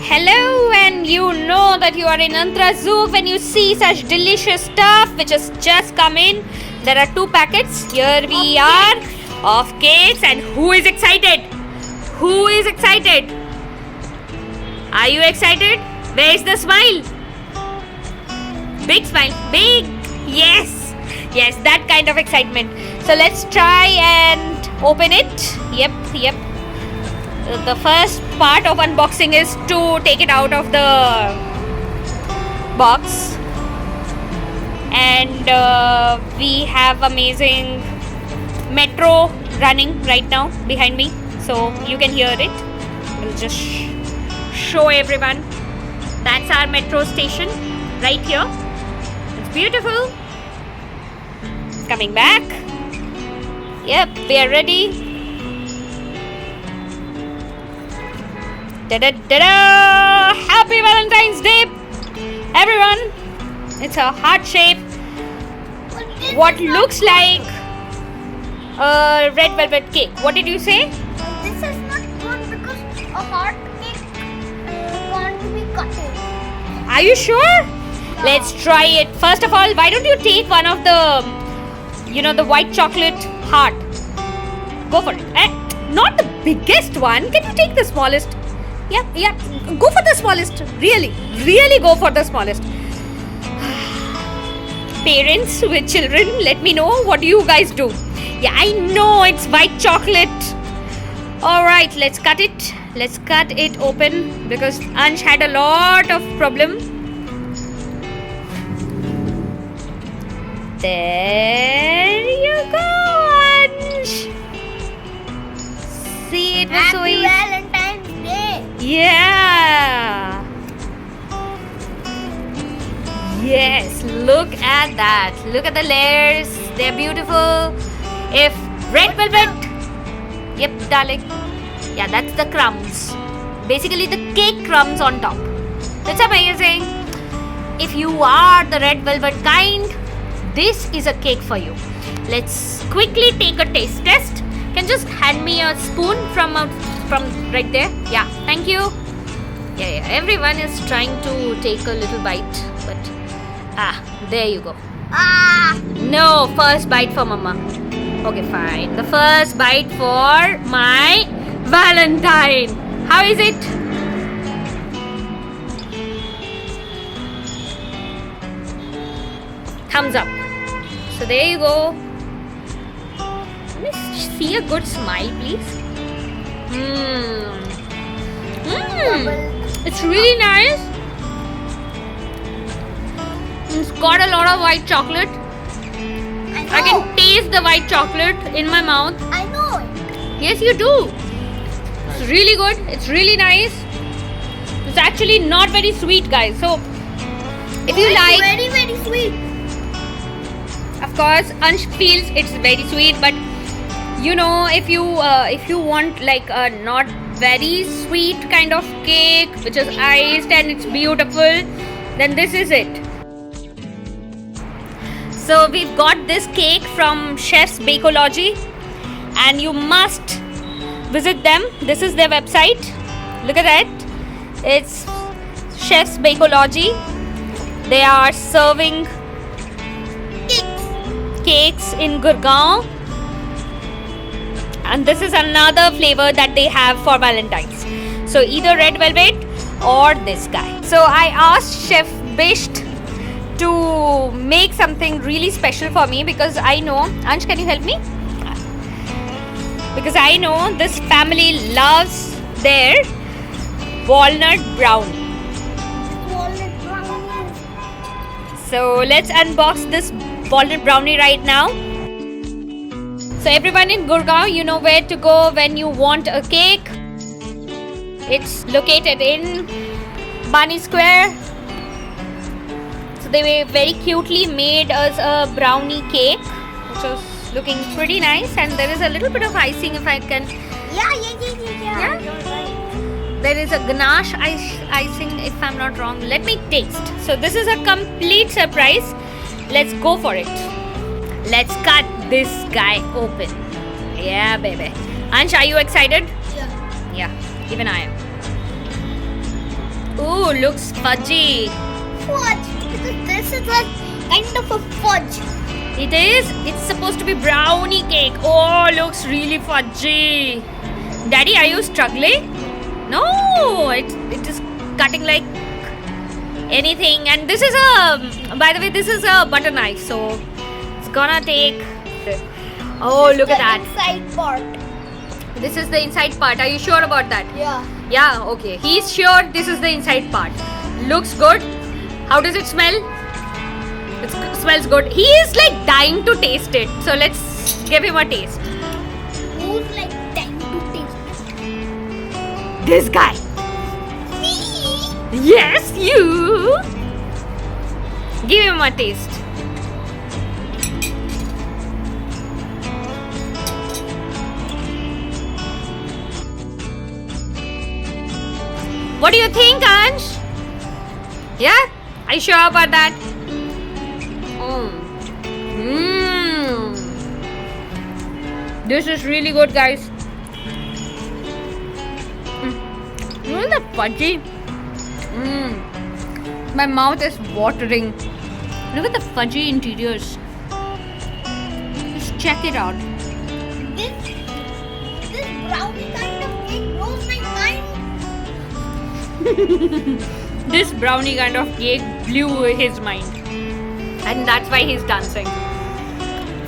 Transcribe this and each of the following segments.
Hello, and you know that you are in Antra Zoo when you see such delicious stuff which has just come in. There are 2 packets. Here we are of cakes, and who is excited? Who is excited? Are you excited? Where is the smile? Big smile. Big. Yes. Yes, that kind of excitement. So let's try and open it. Yep. The first part of unboxing is to take it out of the box. And we have amazing metro running right now behind me. So you can hear it. We'll just show everyone. That's our metro station right here. It's beautiful. Coming back. Yep, we are ready. Da-da-da-da! Happy Valentine's Day, everyone! It's a heart shape. What looks like a red velvet cake. What did you say? This is not good because a heart cake can't be cut. Are you sure? Yeah. Let's try it. First of all, why don't you take one of the, the white chocolate heart? Go for it. Not the biggest one. Can you take the smallest? Yeah. Go for the smallest. Really go for the smallest. Parents with children, let me know what do you guys do. Yeah, I know it's white chocolate. Alright, let's cut it. Let's cut it open because Ansh had a lot of problem. There you go, Ansh. See, it was so Happy easy. Valentine's Day. Yeah. Yes, look at that. Look at the layers. They're beautiful. If red velvet. Yep, darling. Yeah, that's the crumbs. Basically the cake crumbs on top. That's amazing. If you are the red velvet kind, this is a cake for you. Let's quickly take a taste test. Can just hand me a spoon from right there? Yeah, thank you. Yeah. Everyone is trying to take a little bite, but there you go. No, first bite for Mama. Okay, fine. The first bite for my Valentine. How is it? Thumbs up. So there you go. Let me see a good smile, please. It's really nice. It's got a lot of white chocolate. I can taste the white chocolate in my mouth. I know it. Yes, you do. It's really good. It's really nice. It's actually not very sweet, guys. So, if you like, Very, very sweet. of course, Ansh feels it's very sweet, but if you want like a not very sweet kind of cake which is iced and it's beautiful, then this is it. So we've got this cake from Chef's Bakeology, and you must visit them. This is their website. Look at that. It's Chef's Bakeology. They are serving cakes in Gurgaon, and this is another flavor that they have for Valentine's. So either red velvet or this guy. So I asked Chef Bisht to make something really special for me because I know, Ansh, can you help me? Because I know this family loves their walnut brownie. Walnut brownie. So let's unbox this walnut brownie right now. So everyone in Gurgaon, you know where to go when you want a cake. It's located in Bani Square. So they very cutely made us a brownie cake, which was looking pretty nice, and there is a little bit of icing if I can. Yeah. Yeah? You're right. There is a ganache icing if I'm not wrong. Let me taste. So this is a complete surprise. Let's go for it. Let's cut this guy open. Yeah, baby. Ansh, are you excited? Yeah. Yeah, even I am. Ooh, looks fudgy. Fudge. Because this is a kind of a fudge. It is. It's supposed to be brownie cake. Oh, looks really fudgy. Daddy, are you struggling? No, it is cutting like anything. And this is by the way, this is a butter knife. So it's gonna take. Oh, look at that. Inside part. This is the inside part. Are you sure about that? Yeah. Yeah, okay. He's sure this is the inside part. Looks good. How does it smell? It smells good. He is like dying to taste it. So let's give him a taste. Who's like time to taste it? This guy. Me. Yes, you. Give him a taste. What do you think, Ansh? Yeah? Are you sure about that? This is really good, guys. Look at the fudgy. My mouth is watering. Look at the fudgy interiors. Just check it out. This brownie kind of cake blows my mind. This brownie kind of cake blew his mind. And that's why he's dancing.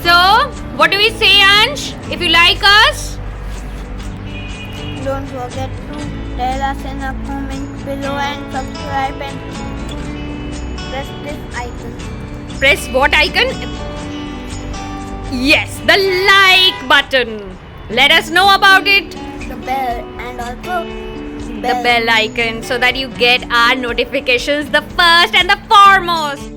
So, what do we say, Ansh? If you like us, Don't forget to tell us in the comments below and subscribe and press this icon. press what icon? Yes, the like button. Let us know about it. The bell and also The bell icon so that you get our notifications the first and the foremost.